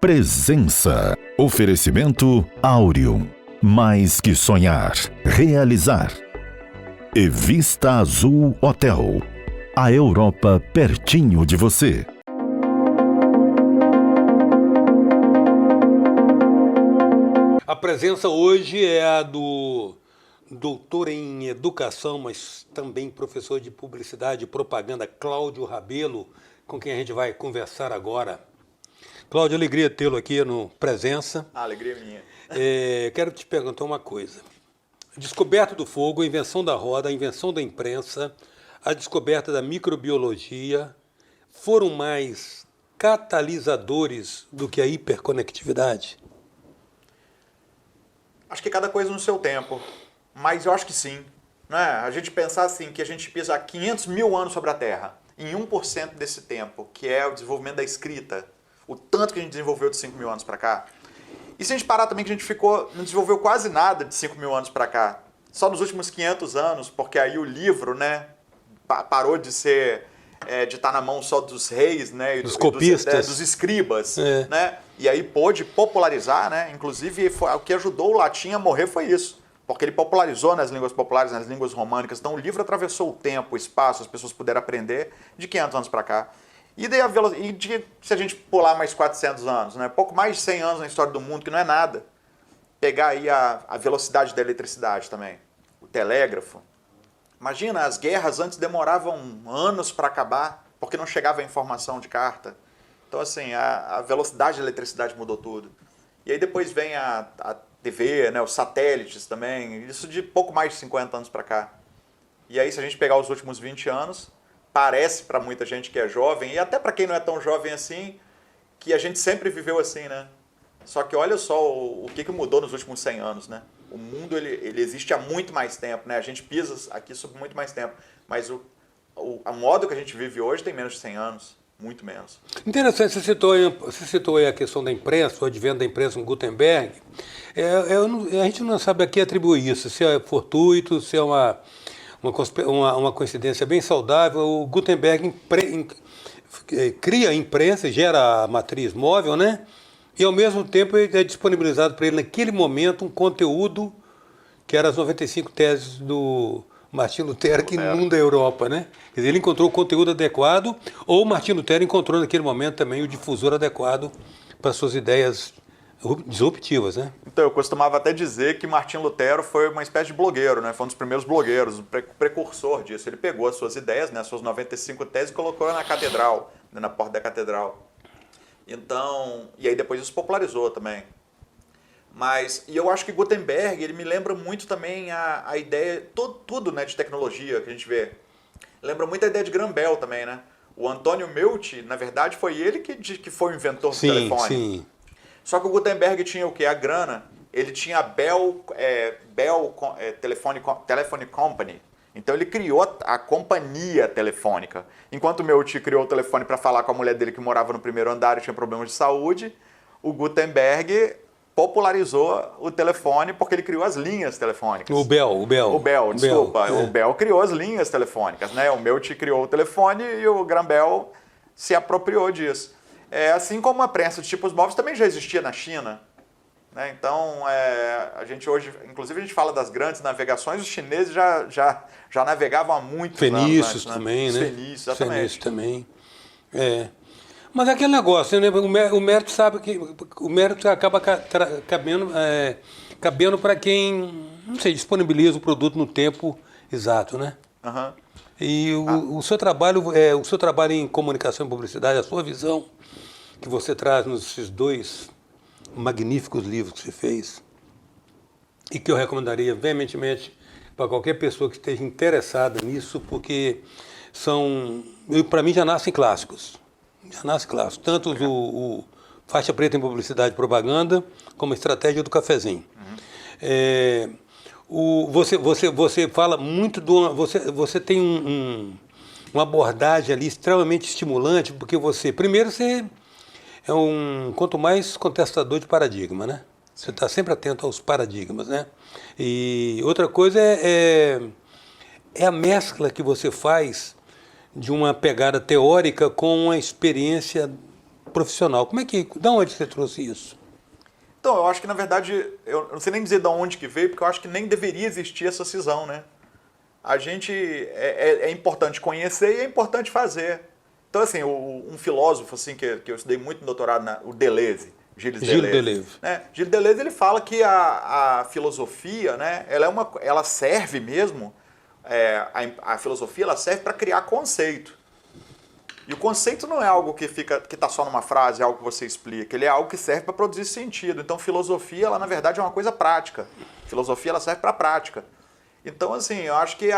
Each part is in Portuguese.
Presença. Oferecimento Áureo. Mais que sonhar, realizar. E Vista Azul Hotel. A Europa pertinho de você. A presença hoje é a do doutor em educação, mas também professor de publicidade e propaganda, Cláudio Rabelo, com quem a gente vai conversar agora. Cláudio, alegria tê-lo aqui no Presença. Alegria minha. Quero te perguntar uma coisa. Descoberta do fogo, a invenção da roda, a invenção da imprensa, a descoberta da microbiologia foram mais catalisadores do que a hiperconectividade? Acho que cada coisa no seu tempo, mas eu acho que sim. Né? A gente pensar assim, que a gente pisa 500 mil anos sobre a Terra, em 1% desse tempo, que é o desenvolvimento da escrita, o tanto que a gente desenvolveu de 5 mil anos para cá. E se a gente parar também que a gente não desenvolveu quase nada de 5 mil anos para cá, só nos últimos 500 anos, porque aí o livro, né, parou de ser, de estar na mão só dos reis, né, e dos copistas, dos escribas, né, e aí pôde popularizar, né, inclusive o que ajudou o latim a morrer foi isso, porque ele popularizou nas línguas populares, nas línguas românicas, então o livro atravessou o tempo, o espaço, as pessoas puderam aprender de 500 anos para cá. E daí se a gente pular mais 400 anos, né? Pouco mais de 100 anos na história do mundo, que não é nada. Pegar aí a velocidade da eletricidade também, o telégrafo. Imagina, as guerras antes demoravam anos para acabar, porque não chegava a informação de carta. Então, assim, a velocidade da eletricidade mudou tudo. E aí depois vem a TV, né? Os satélites também, isso de pouco mais de 50 anos para cá. E aí, se a gente pegar os últimos 20 anos... Parece para muita gente que é jovem, e até para quem não é tão jovem assim, que a gente sempre viveu assim, né? Só que olha só o que mudou nos últimos 100 anos, né? O mundo ele existe há muito mais tempo, né? A gente pisa aqui sobre muito mais tempo, mas o modo que a gente vive hoje tem menos de 100 anos, muito menos. Interessante, você citou aí a questão da imprensa, o advento da imprensa com Gutenberg. A gente não sabe a que atribuir isso, se é fortuito, se é uma coincidência bem saudável. O Gutenberg cria a imprensa, gera a matriz móvel, né? E ao mesmo tempo é disponibilizado para ele naquele momento um conteúdo que era as 95 teses do Martim Lutero que inunda a Europa, né? Quer dizer, ele encontrou o conteúdo adequado, ou o Martim Lutero encontrou naquele momento também o difusor adequado para suas ideias disruptivas, né? Então, eu costumava até dizer que Martim Lutero foi uma espécie de blogueiro, né? Foi um dos primeiros blogueiros, o precursor disso. Ele pegou as suas ideias, né? As suas 95 teses e colocou na catedral, né? Na porta da catedral. Então, e aí depois isso popularizou também. E eu acho que Gutenberg, ele me lembra muito também a ideia, tudo, né, de tecnologia que a gente vê. Lembra muito a ideia de Graham Bell também, né? O Antônio Meucci, na verdade, foi ele que foi o inventor do telefone. Sim. Só que o Gutenberg tinha o quê? A grana. Ele tinha a Bell Telephone Company. Então ele criou a companhia telefônica. Enquanto o meu tio criou o telefone para falar com a mulher dele que morava no primeiro andar e tinha problemas de saúde, o Gutenberg popularizou o telefone porque ele criou as linhas telefônicas. O Bell, desculpa. Bell, o Bell criou as linhas telefônicas, né? O meu tio criou o telefone e o Graham Bell se apropriou disso. Assim como a prensa de tipos móveis também já existia na China. Né? Então, a gente hoje, inclusive a gente fala das grandes navegações, os chineses já navegavam há muitos anos Fenícios antes, também, né? Fenícios, exatamente. Fenícios também. Mas é aquele negócio, né? O mérito sabe que o mérito acaba cabendo para quem, não sei, disponibiliza o produto no tempo exato, né? Uhum. E o seu trabalho em comunicação e publicidade, a sua visão que você traz nesses 2 magníficos livros que você fez e que eu recomendaria veementemente para qualquer pessoa que esteja interessada nisso, porque para mim já nascem clássicos. Tanto o Faixa Preta em Publicidade e Propaganda, como a Estratégia do Cafezinho. Você fala muito você tem uma abordagem ali extremamente estimulante, porque primeiro você quanto mais contestador de paradigma, né? Você está sempre atento aos paradigmas, né? E outra coisa é a mescla que você faz de uma pegada teórica com uma experiência profissional. De onde você trouxe isso? Então, eu acho que, na verdade, eu não sei nem dizer de onde que veio, porque eu acho que nem deveria existir essa cisão, né? A gente, é importante conhecer e é importante fazer. Então, assim, um filósofo assim, que eu estudei muito no doutorado, o Deleuze, Gilles Deleuze. Né? Gilles Deleuze, ele fala que a filosofia, né, ela serve mesmo, a filosofia ela serve para criar conceito. E o conceito não é algo que está só numa frase, é algo que você explica. Ele é algo que serve para produzir sentido. Então, filosofia, ela na verdade é uma coisa prática. Filosofia, ela serve para a prática. Então, assim, eu acho que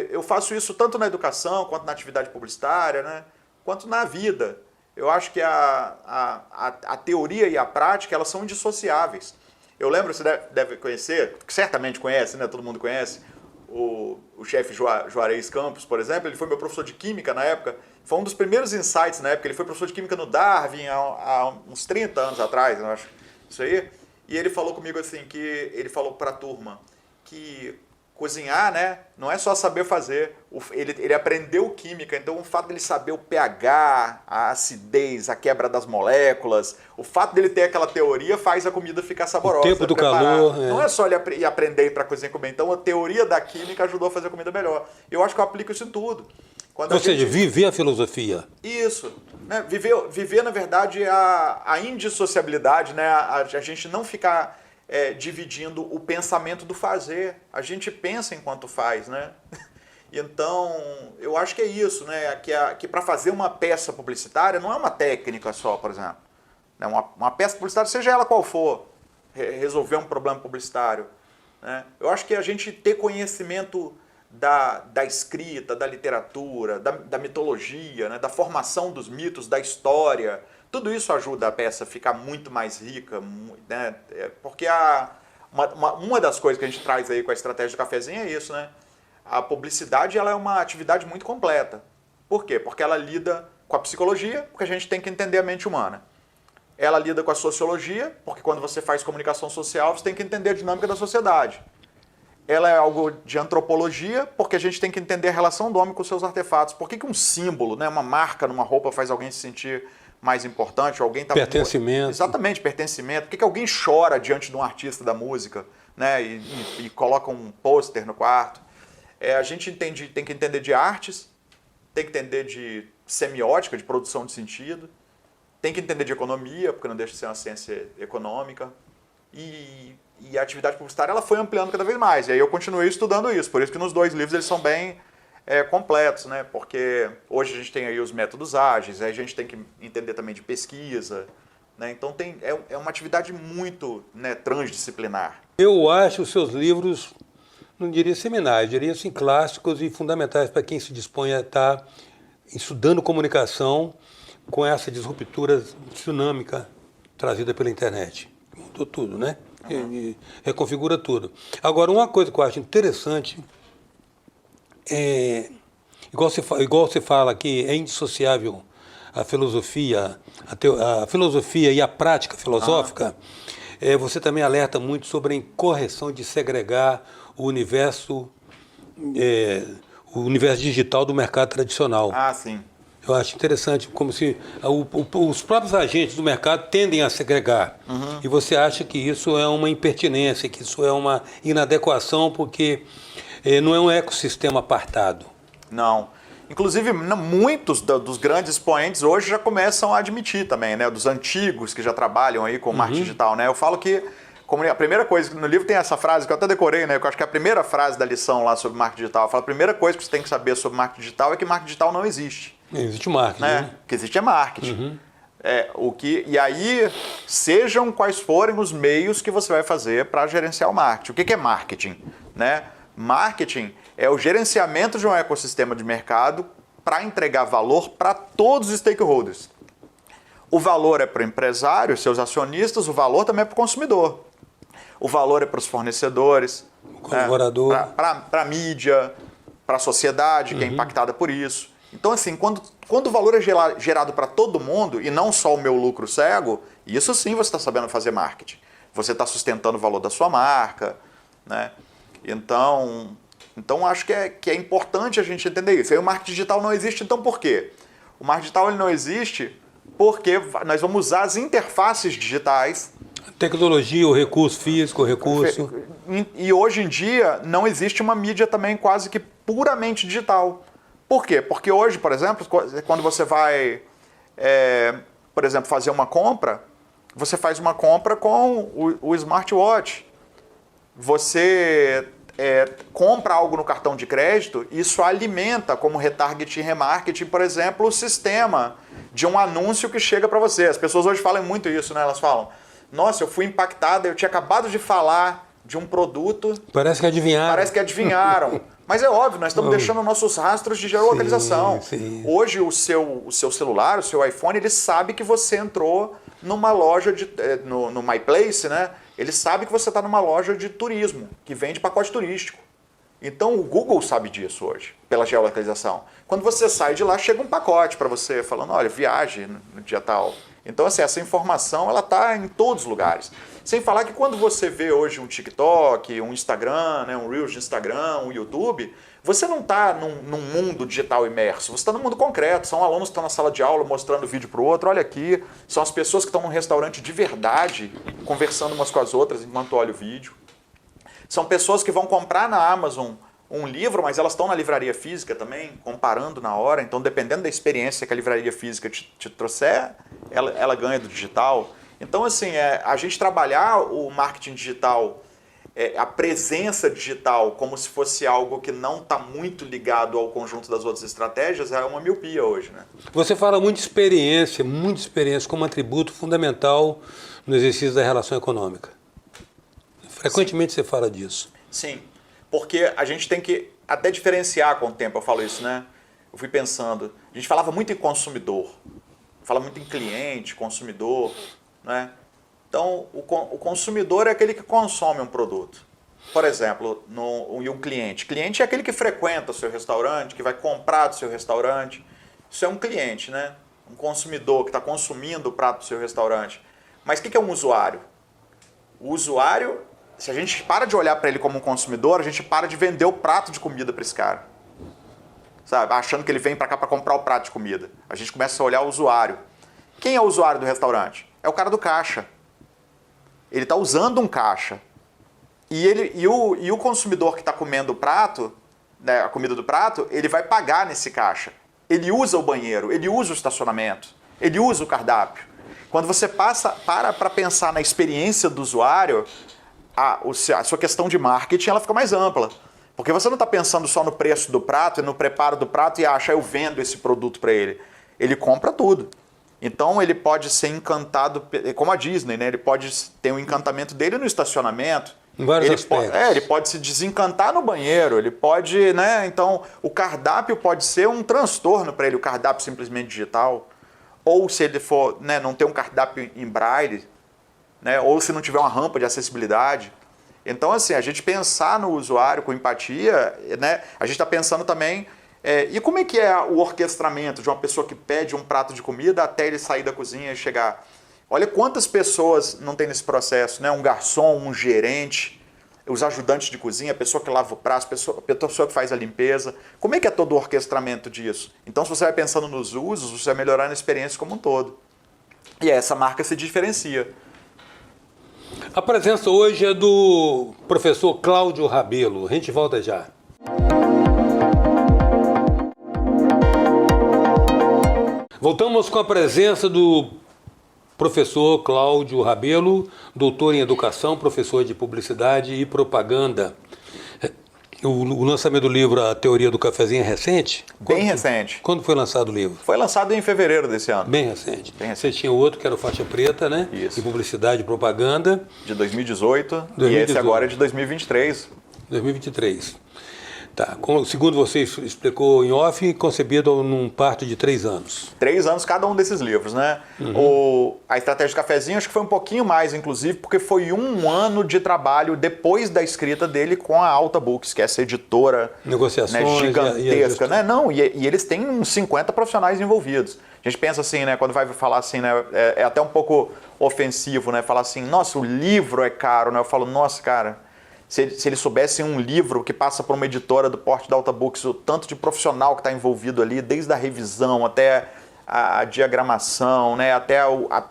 eu faço isso tanto na educação, quanto na atividade publicitária, né, quanto na vida. Eu acho que a teoria e a prática, elas são indissociáveis. Eu lembro, você deve conhecer, certamente conhece, né, todo mundo conhece, o chefe Juarez Campos, por exemplo. Ele foi meu professor de química na época. Foi um dos primeiros insights na época. Ele foi professor de química no Darwin há uns 30 anos atrás, eu acho. Isso aí. E ele falou comigo assim, ele falou para a turma que cozinhar, né, não é só saber fazer. Ele aprendeu química, então o fato dele saber o pH, a acidez, a quebra das moléculas, o fato dele ter aquela teoria faz a comida ficar saborosa. O tempo do calor. Não é só ele aprender para cozinhar e comer. Então a teoria da química ajudou a fazer a comida melhor. Eu acho que eu aplico isso em tudo. Ou seja, viver a filosofia. Isso. Né? Viver, na verdade, a indissociabilidade, né? A gente não ficar dividindo o pensamento do fazer. A gente pensa enquanto faz, né? Então, eu acho que é isso, né? Que para fazer uma peça publicitária não é uma técnica só, por exemplo. Uma peça publicitária, seja ela qual for, resolver um problema publicitário, né? Eu acho que a gente ter conhecimento da escrita, da literatura, da mitologia, né? Da formação dos mitos, da história, tudo isso ajuda a peça a ficar muito mais rica, né? Porque uma das coisas que a gente traz aí com a estratégia do cafezinho é isso, né? A publicidade, ela é uma atividade muito completa. Por quê? Porque ela lida com a psicologia, porque a gente tem que entender a mente humana. Ela lida com a sociologia, porque quando você faz comunicação social, você tem que entender a dinâmica da sociedade. Ela é algo de antropologia, porque a gente tem que entender a relação do homem com os seus artefatos. Por que um símbolo, né, uma marca numa roupa faz alguém se sentir mais importante? Alguém tá pertencimento. Exatamente, pertencimento. Por que alguém chora diante de um artista da música, né, e coloca um pôster no quarto? A gente tem que entender de artes, tem que entender de semiótica, de produção de sentido, tem que entender de economia, porque não deixa de ser uma ciência econômica. E a atividade publicitária ela foi ampliando cada vez mais. E aí eu continuei estudando isso. Por isso que nos dois livros eles são bem completos, né? Porque hoje a gente tem aí os métodos ágeis, aí a gente tem que entender também de pesquisa, né? Então é uma atividade muito, né, transdisciplinar. Eu acho os seus livros, não diria seminais, diria assim, clássicos e fundamentais para quem se dispõe a estar estudando comunicação com essa disruptura dinâmica trazida pela internet. Mudou tudo, né? E reconfigura tudo. Agora, uma coisa que eu acho interessante igual você fala que é indissociável a filosofia, a filosofia e a prática filosófica, você também alerta muito sobre a incorreção de segregar o universo digital do mercado tradicional. Sim. Eu acho interessante, como se os próprios agentes do mercado tendem a segregar. Uhum. E você acha que isso é uma impertinência, que isso é uma inadequação, porque não é um ecossistema apartado. Não. Inclusive, muitos dos grandes expoentes hoje já começam a admitir também, né? Dos antigos que já trabalham aí com marketing digital, né? Eu falo que a primeira coisa, no livro tem essa frase que eu até decorei, né? Que eu acho que é a primeira frase da lição lá sobre marketing digital. Eu falo, a primeira coisa que você tem que saber sobre marketing digital é que marketing digital não existe. Existe marketing, né? O que existe é marketing. E aí, sejam quais forem os meios que você vai fazer para gerenciar o marketing. O que é marketing? Né? Marketing é o gerenciamento de um ecossistema de mercado para entregar valor para todos os stakeholders. O valor é para o empresário, seus acionistas, o valor também é para o consumidor. O valor é para os fornecedores, colaborador, para a mídia, para a sociedade que é impactada por isso. Então, assim, quando o valor é gerado para todo mundo e não só o meu lucro cego, isso sim você está sabendo fazer marketing. Você está sustentando o valor da sua marca, né? Então acho que é importante a gente entender isso. Aí o marketing digital não existe, então por quê? O marketing digital ele não existe porque nós vamos usar as interfaces digitais. Tecnologia, o recurso físico, o recurso. E hoje em dia não existe uma mídia também quase que puramente digital. Por quê? Porque hoje, por exemplo, quando você vai, por exemplo, fazer uma compra, você faz uma compra com o smartwatch. Você compra algo no cartão de crédito, isso alimenta, como retargeting e remarketing, por exemplo, o sistema de um anúncio que chega para você. As pessoas hoje falam muito isso, né? Elas falam, nossa, eu fui impactada, eu tinha acabado de falar de um produto... Parece que adivinharam. Parece que adivinharam. Mas é óbvio, nós estamos deixando nossos rastros de geolocalização. Sim. Hoje o seu celular, o seu iPhone, ele sabe que você entrou numa loja no MyPlace, né? Ele sabe que você está numa loja de turismo, que vende pacote turístico. Então o Google sabe disso hoje, pela geolocalização. Quando você sai de lá, chega um pacote para você, falando, olha, viaje no dia tal. Então, assim, essa informação ela está em todos os lugares. Sem falar que quando você vê hoje um TikTok, um Instagram, né, um Reels de Instagram, um YouTube, você não está num mundo digital imerso, você está no mundo concreto. São alunos que estão na sala de aula mostrando vídeo para o outro, olha aqui. São as pessoas que estão num restaurante de verdade, conversando umas com as outras enquanto olha o vídeo. São pessoas que vão comprar na Amazon um livro, mas elas estão na livraria física também, comparando na hora. Então, dependendo da experiência que a livraria física te trouxer, ela ganha do digital. Então, assim, a gente trabalhar o marketing digital, a presença digital, como se fosse algo que não está muito ligado ao conjunto das outras estratégias, é uma miopia hoje, né? Você fala muita experiência como atributo fundamental no exercício da relação econômica. Frequentemente Sim. Você fala disso. Sim, porque a gente tem que até diferenciar com o tempo, eu falo isso, né? Eu fui pensando, a gente falava muito em consumidor, fala muito em cliente, consumidor, né? Então, o consumidor é aquele que consome um produto. Por exemplo, e um cliente. Cliente é aquele que frequenta o seu restaurante, que vai comprar do seu restaurante. Isso é um cliente, né? Um consumidor que está consumindo o prato do seu restaurante. Mas o que é um usuário? O usuário, se a gente para de olhar para ele como um consumidor, a gente para de vender o prato de comida para esse cara. Sabe? Achando que ele vem para cá para comprar o prato de comida. A gente começa a olhar o usuário. Quem é o usuário do restaurante? É o cara do caixa. Ele está usando um caixa. E o consumidor que está comendo o prato, né, a comida do prato, ele vai pagar nesse caixa. Ele usa o banheiro, ele usa o estacionamento, ele usa o cardápio. Quando você para pensar na experiência do usuário, a sua questão de marketing ela fica mais ampla. Porque você não está pensando só no preço do prato e no preparo do prato e acha, eu vendo esse produto para ele. Ele compra tudo. Então ele pode ser encantado, como a Disney, né? Ele pode ter um encantamento dele no estacionamento. Em vários aspectos. Ele pode se desencantar no banheiro, ele pode, né? Então o cardápio pode ser um transtorno para ele, o cardápio simplesmente digital. Ou se ele for, né, não ter um cardápio em braille, né? Ou se não tiver uma rampa de acessibilidade. Então, assim, a gente pensar no usuário com empatia, né? A gente está pensando também... e como é que é o orquestramento de uma pessoa que pede um prato de comida até ele sair da cozinha e chegar? Olha quantas pessoas não tem nesse processo, né? Um garçom, um gerente, os ajudantes de cozinha, a pessoa que lava o prato, a pessoa que faz a limpeza. Como é que é todo o orquestramento disso? Então, se você vai pensando nos usos, você vai melhorar a experiência como um todo. E essa marca se diferencia. A presença hoje é do professor Cláudio Rabelo. A gente volta já. Voltamos com a presença do professor Cláudio Rabelo, doutor em educação, professor de publicidade e propaganda. O lançamento do livro A Teoria do Cafezinho é recente? Bem recente. Quando foi lançado o livro? Foi lançado em fevereiro desse ano. Bem recente. Você tinha outro que era o Faixa Preta, né? Isso. De publicidade e propaganda. De 2018. E esse agora é de 2023. 2023. Tá. Segundo você explicou em off, concebido num parto de 3 anos. 3 anos cada um desses livros, né? A Estratégia do Cafezinho acho que foi um pouquinho mais, inclusive, porque foi 1 ano de trabalho depois da escrita dele com a Alta Books, que é essa editora, negociações, né, gigantesca, né? Não, e eles têm uns 50 profissionais envolvidos. A gente pensa assim, né? Quando vai falar assim, né? É até um pouco ofensivo, né? Falar assim, nossa, o livro é caro, né? Eu falo, nossa, cara... Se eles soubessem um livro que passa por uma editora do porte da Alta Books, o tanto de profissional que está envolvido ali, desde a revisão até a diagramação, né? Até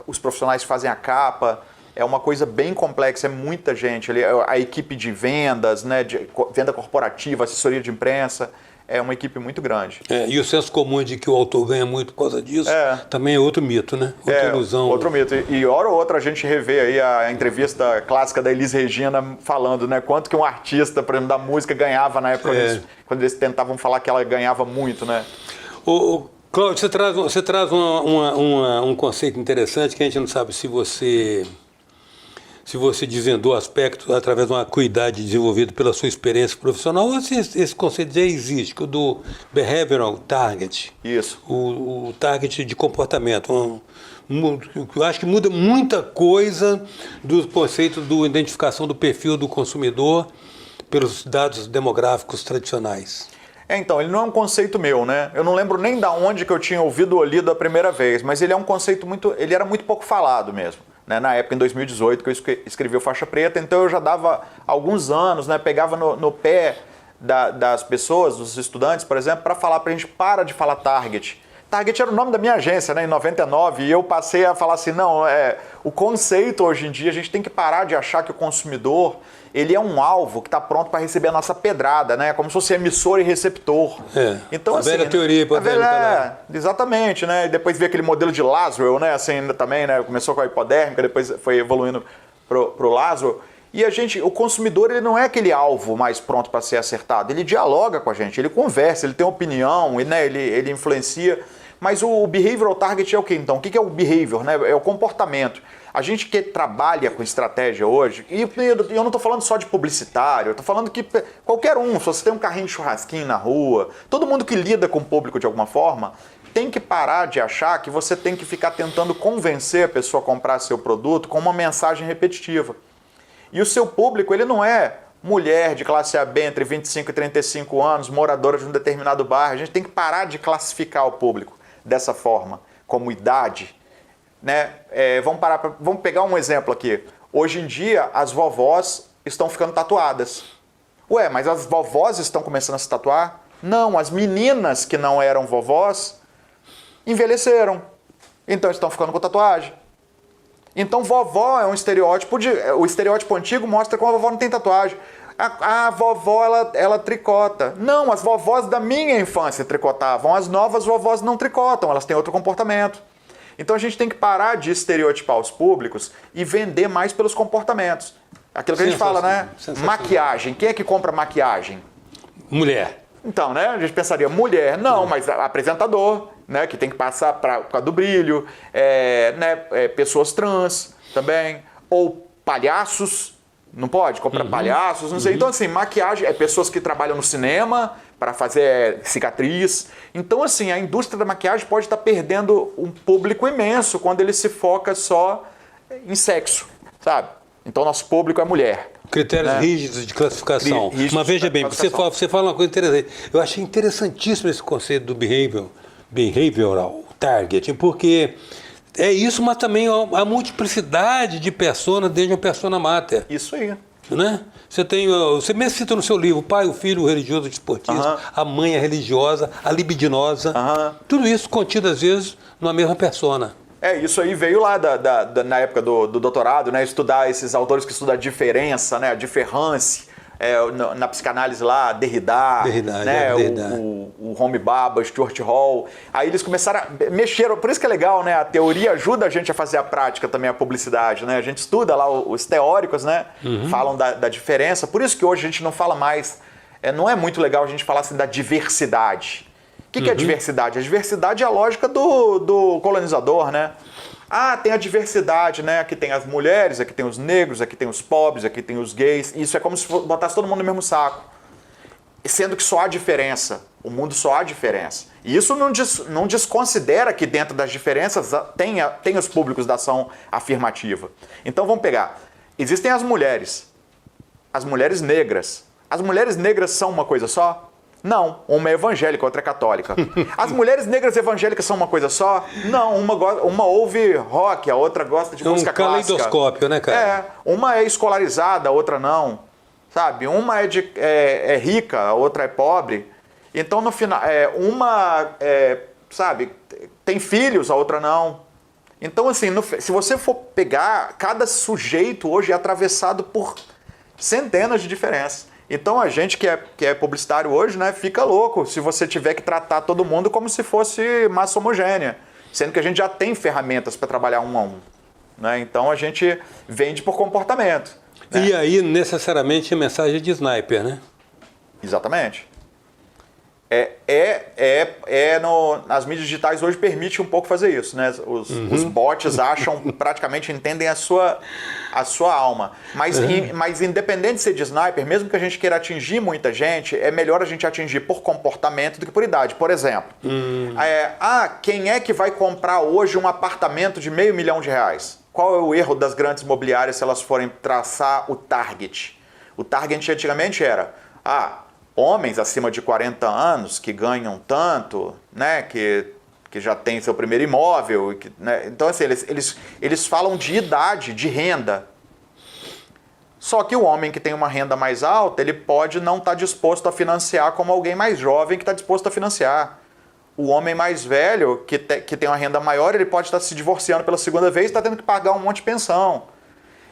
os profissionais que fazem a capa. É uma coisa bem complexa, é muita gente. A equipe de vendas, né? De venda corporativa, assessoria de imprensa, é uma equipe muito grande. E o senso comum de que o autor ganha muito por causa disso também é outro mito, né? Outra ilusão. Outro mito. E hora ou outra a gente revê aí a entrevista clássica da Elis Regina falando, né? Quanto que um artista, por exemplo, da música ganhava na época quando eles tentavam falar que ela ganhava muito, né? Cláudio, você traz um conceito interessante que a gente não sabe se você desvendou aspectos através de uma acuidade desenvolvida pela sua experiência profissional, ou se esse conceito já existe, o do behavioral target. Isso. O target de comportamento. Eu acho que muda muita coisa do conceito da identificação do perfil do consumidor pelos dados demográficos tradicionais. Então, ele não é um conceito meu, né? Eu não lembro nem da onde que eu tinha ouvido ou lido a primeira vez, mas ele é um conceito ele era muito pouco falado mesmo. Né, na época, em 2018, que eu escrevi o Faixa Preta, então eu já dava alguns anos, né, pegava no pé das pessoas, dos estudantes, por exemplo, para falar para a gente, para de falar target. Target era o nome da minha agência, né, em 99, e eu passei a falar assim, não, o conceito hoje em dia, a gente tem que parar de achar que o consumidor, ele é um alvo que está pronto para receber a nossa pedrada, né? Como se fosse emissor e receptor. Então, a assim, velha teoria hipodérmica. Exatamente, né? E depois veio aquele modelo de Laswell, né? Assim, também, né? Começou com a hipodérmica, depois foi evoluindo pro Laswell. E o consumidor, ele não é aquele alvo mais pronto para ser acertado. Ele dialoga com a gente, ele conversa, ele tem opinião, né? Ele influencia. Mas o behavioral target é o quê, então? O que é o behavior, né? É o comportamento. A gente que trabalha com estratégia hoje, e eu não estou falando só de publicitário, eu estou falando que qualquer um, se você tem um carrinho de churrasquinho na rua, todo mundo que lida com o público de alguma forma, tem que parar de achar que você tem que ficar tentando convencer a pessoa a comprar seu produto com uma mensagem repetitiva. E o seu público, ele não é mulher de classe AB entre 25 e 35 anos, moradora de um determinado bairro. A gente tem que parar de classificar o público dessa forma, como idade. Né? Vamos pegar um exemplo aqui. Hoje em dia, as vovós estão ficando tatuadas. Ué, mas as vovós estão começando a se tatuar? Não, as meninas que não eram vovós envelheceram. Então estão ficando com tatuagem. Então vovó é um estereótipo o estereótipo antigo mostra que a vovó não tem tatuagem. A vovó, ela tricota. Não, as vovós da minha infância tricotavam. As novas vovós não tricotam, elas têm outro comportamento. Então a gente tem que parar de estereotipar os públicos e vender mais pelos comportamentos. Aquilo que a gente fala, né? Maquiagem. Quem é que compra maquiagem? Mulher. Então, né? A gente pensaria mulher. Não, mas apresentador, né? Que tem que passar por causa do brilho. Pessoas trans também. Ou palhaços. Não pode comprar palhaços, não sei. Então, assim, maquiagem pessoas que trabalham no cinema para fazer cicatriz. Então, assim, a indústria da maquiagem pode estar perdendo um público imenso quando ele se foca só em sexo, sabe? Então, nosso público é mulher. Critérios rígidos de classificação. Mas veja bem, você fala uma coisa interessante. Eu achei interessantíssimo esse conceito do behavioral target, porque é isso, mas também a multiplicidade de personas desde uma persona mater. Isso aí. Né? Você mesmo cita no seu livro o pai, o filho, o religioso, o desportista, a mãe, a religiosa, a libidinosa. Tudo isso contido, às vezes, numa mesma persona. Isso aí veio lá na época do doutorado, né? Estudar esses autores que estudam a diferença, né? A diferença. Na psicanálise lá, Derrida, né? O Homi Bhabha, Stuart Hall. Aí eles começaram a mexer, por isso que é legal, né? A teoria ajuda a gente a fazer a prática também, a publicidade, né? A gente estuda lá, os teóricos, né? Falam da diferença, por isso que hoje a gente não fala mais, não é muito legal a gente falar assim da diversidade. O que é diversidade? A diversidade é a lógica do colonizador, né? Tem a diversidade, né? Aqui tem as mulheres, aqui tem os negros, aqui tem os pobres, aqui tem os gays. Isso é como se botasse todo mundo no mesmo saco. Sendo que só há diferença. O mundo só há diferença. E isso não desconsidera que dentro das diferenças tem os públicos da ação afirmativa. Então vamos pegar. Existem as mulheres negras. As mulheres negras são uma coisa só? Não, uma é evangélica, outra é católica. As mulheres negras evangélicas são uma coisa só? Não, uma ouve rock, a outra gosta de música clássica. É um caleidoscópio, né, cara? Uma é escolarizada, a outra não. Sabe? Uma é rica, a outra é pobre. Então, no final, sabe? tem filhos, a outra não. Então, assim, se você for pegar, cada sujeito hoje é atravessado por centenas de diferenças. Então, a gente que é publicitário hoje, né, fica louco se você tiver que tratar todo mundo como se fosse massa homogênea, sendo que a gente já tem ferramentas para trabalhar um a um. Né? Então, a gente vende por comportamento. Né? E aí, necessariamente, mensagem de sniper, né? Exatamente. As mídias digitais hoje permitem um pouco fazer isso, né? Os bots praticamente entendem a sua alma. Mas independente de ser de sniper, mesmo que a gente queira atingir muita gente, é melhor a gente atingir por comportamento do que por idade. Por exemplo, quem é que vai comprar hoje um apartamento de R$500 mil? Qual é o erro das grandes imobiliárias se elas forem traçar o target? O target antigamente era... homens acima de 40 anos que ganham tanto, né, que já tem seu primeiro imóvel. Né? Então, assim, eles falam de idade, de renda. Só que o homem que tem uma renda mais alta, ele pode não estar disposto a financiar como alguém mais jovem que está disposto a financiar. O homem mais velho, que tem uma renda maior, ele pode estar se divorciando pela segunda vez e está tendo que pagar um monte de pensão.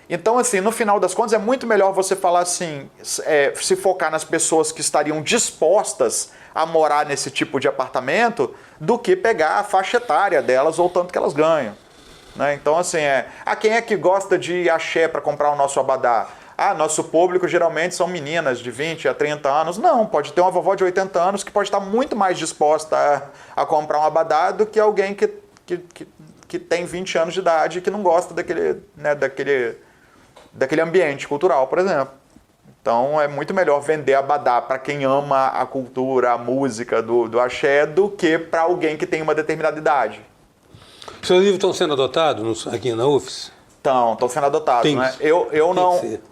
Então, assim, no final das contas, é muito melhor você falar assim, se focar nas pessoas que estariam dispostas a morar nesse tipo de apartamento, do que pegar a faixa etária delas ou o tanto que elas ganham. Né? Então, assim, quem é que gosta de axé para comprar o nosso abadá? Nosso público geralmente são meninas de 20 a 30 anos. Não, pode ter uma vovó de 80 anos que pode estar muito mais disposta a comprar um abadá do que alguém que tem 20 anos de idade e que não gosta daquele ambiente cultural, por exemplo. Então é muito melhor vender abadá para quem ama a cultura, a música do axé, do que para alguém que tem uma determinada idade. Seus livros estão sendo adotados aqui na UFES? Estão sendo adotados, né? Eu não...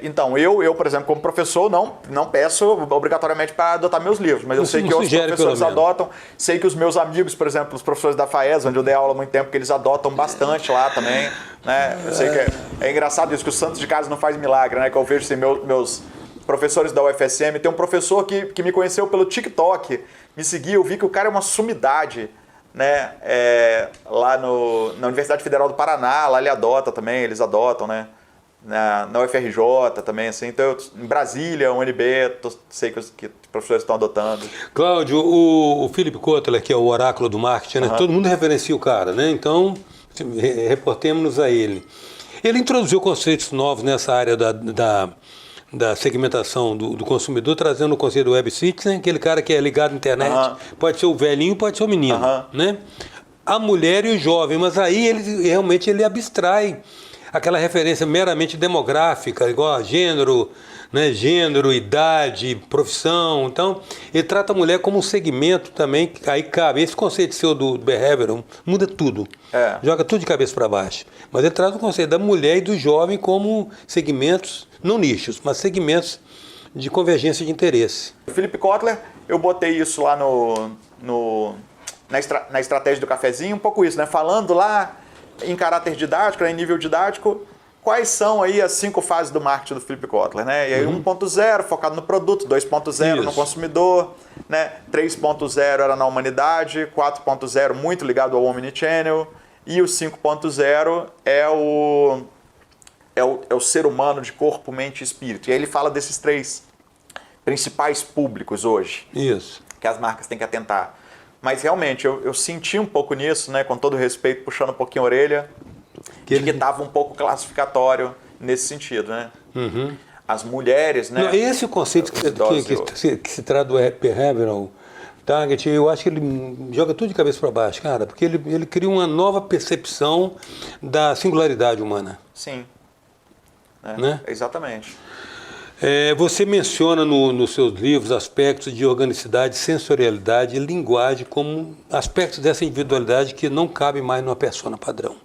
Então, eu, por exemplo, como professor, não peço obrigatoriamente para adotar meus livros, mas eu sei que outros professores adotam, sei que os meus amigos, por exemplo, os professores da FAES, onde eu dei aula há muito tempo, que eles adotam bastante lá também, né? Eu sei que é engraçado isso, que o santos de casa não faz milagre, né? Que eu vejo assim, meus professores da UFSM, tem um professor que me conheceu pelo TikTok, me seguiu, eu vi que o cara é uma sumidade, né? Lá na Universidade Federal do Paraná, lá ele adota também, eles adotam, né? Na UFRJ também, assim, então em Brasília, UNB, sei que os professores estão adotando. Cláudio, o Philip Kotler, que é o oráculo do marketing, né? Todo mundo reverencia o cara, né? Então, reportemos-nos a ele. Ele introduziu conceitos novos nessa área da segmentação do consumidor, trazendo o conceito do Web Citizen, aquele cara que é ligado à internet, pode ser o velhinho, pode ser o menino, né? A mulher e o jovem, mas aí ele abstrai aquela referência meramente demográfica, igual a gênero, né? Gênero, idade, profissão. Então, ele trata a mulher como um segmento também, aí cabe. Esse conceito seu do behavioral muda tudo. Joga tudo de cabeça para baixo. Mas ele traz o conceito da mulher e do jovem como segmentos, não nichos, mas segmentos de convergência de interesse. O Philip Kotler, eu botei isso lá na estratégia do cafezinho, um pouco isso, né? Falando lá em caráter didático, em nível didático, quais são aí as 5 fases do marketing do Philip Kotler, né? E aí 1.0 focado no produto, 2.0 no consumidor, né? 3.0 era na humanidade, 4.0 muito ligado ao omnichannel e o 5.0 é o ser humano de corpo, mente e espírito. E aí ele fala desses 3 principais públicos hoje. Isso. Que as marcas têm que atentar. Mas realmente, eu senti um pouco nisso, né, com todo respeito, puxando um pouquinho a orelha, que estava um pouco classificatório nesse sentido. Né? As mulheres... Né, esse conceito que se trata do behavioral target, eu acho que ele joga tudo de cabeça para baixo, cara, porque ele cria uma nova percepção da singularidade humana. Sim. Né? Exatamente. Você menciona nos seus livros aspectos de organicidade, sensorialidade e linguagem como aspectos dessa individualidade que não cabe mais numa persona padrão.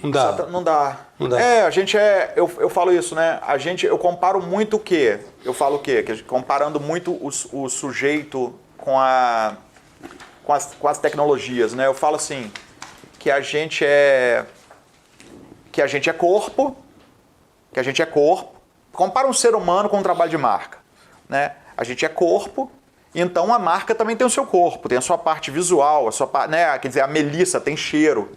Não dá. Não dá. A gente eu falo isso, né? Eu comparo muito o quê? Eu falo o quê? Comparando muito o sujeito com as tecnologias, né? Eu falo assim, que a gente é corpo, compara um ser humano com um trabalho de marca, né? A gente é corpo Então a marca também tem o seu corpo, tem a sua parte visual, né? Quer dizer, a Melissa tem cheiro,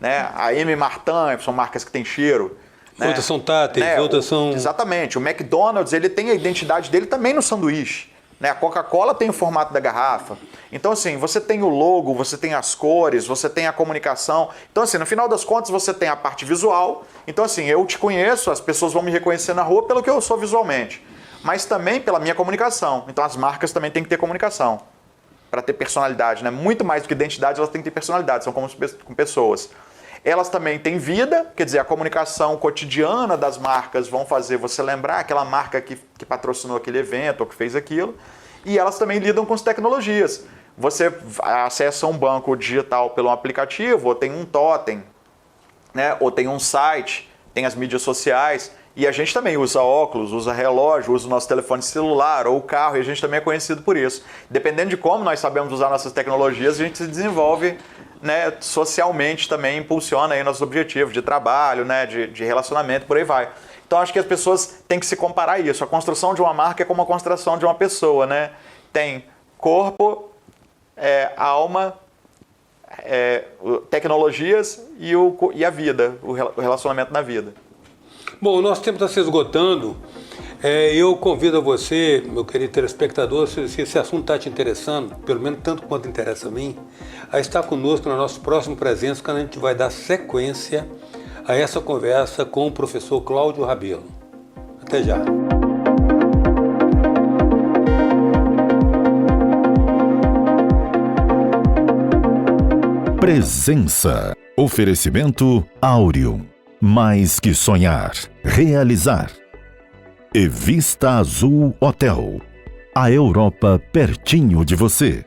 né? A M. Martin são marcas que têm cheiro. Né? Outras são táteis, né? outras são... Exatamente. O McDonald's, ele tem a identidade dele também no sanduíche. Né? A Coca-Cola tem o formato da garrafa. Então, assim, você tem o logo, você tem as cores, você tem a comunicação. Então, assim, no final das contas, você tem a parte visual. Então, assim, eu te conheço, as pessoas vão me reconhecer na rua pelo que eu sou visualmente. Mas também pela minha comunicação. Então, as marcas também têm que ter comunicação para ter personalidade. Né? Muito mais do que identidade, elas têm que ter personalidade. São como pessoas. Elas também têm vida, quer dizer, a comunicação cotidiana das marcas vão fazer você lembrar aquela marca que patrocinou aquele evento ou que fez aquilo. E elas também lidam com as tecnologias. Você acessa um banco digital pelo aplicativo, ou tem um totem, né? Ou tem um site, tem as mídias sociais. E a gente também usa óculos, usa relógio, usa o nosso telefone celular ou o carro, e a gente também é conhecido por isso. Dependendo de como nós sabemos usar nossas tecnologias, a gente se desenvolve, né, socialmente também, impulsiona aí nossos objetivos de trabalho, né, de relacionamento, por aí vai. Então acho que as pessoas têm que se comparar a isso. A construção de uma marca é como a construção de uma pessoa, né? Tem corpo, alma, tecnologias e a vida, o relacionamento na vida. Bom, o nosso tempo está se esgotando. Eu convido a você, meu querido telespectador, se esse assunto está te interessando, pelo menos tanto quanto interessa a mim, a estar conosco no nosso próximo Presença, quando a gente vai dar sequência a essa conversa com o professor Cláudio Rabelo. Até já. Presença. Oferecimento Áureo. Mais que sonhar, realizar. E Vista Azul Hotel. A Europa pertinho de você.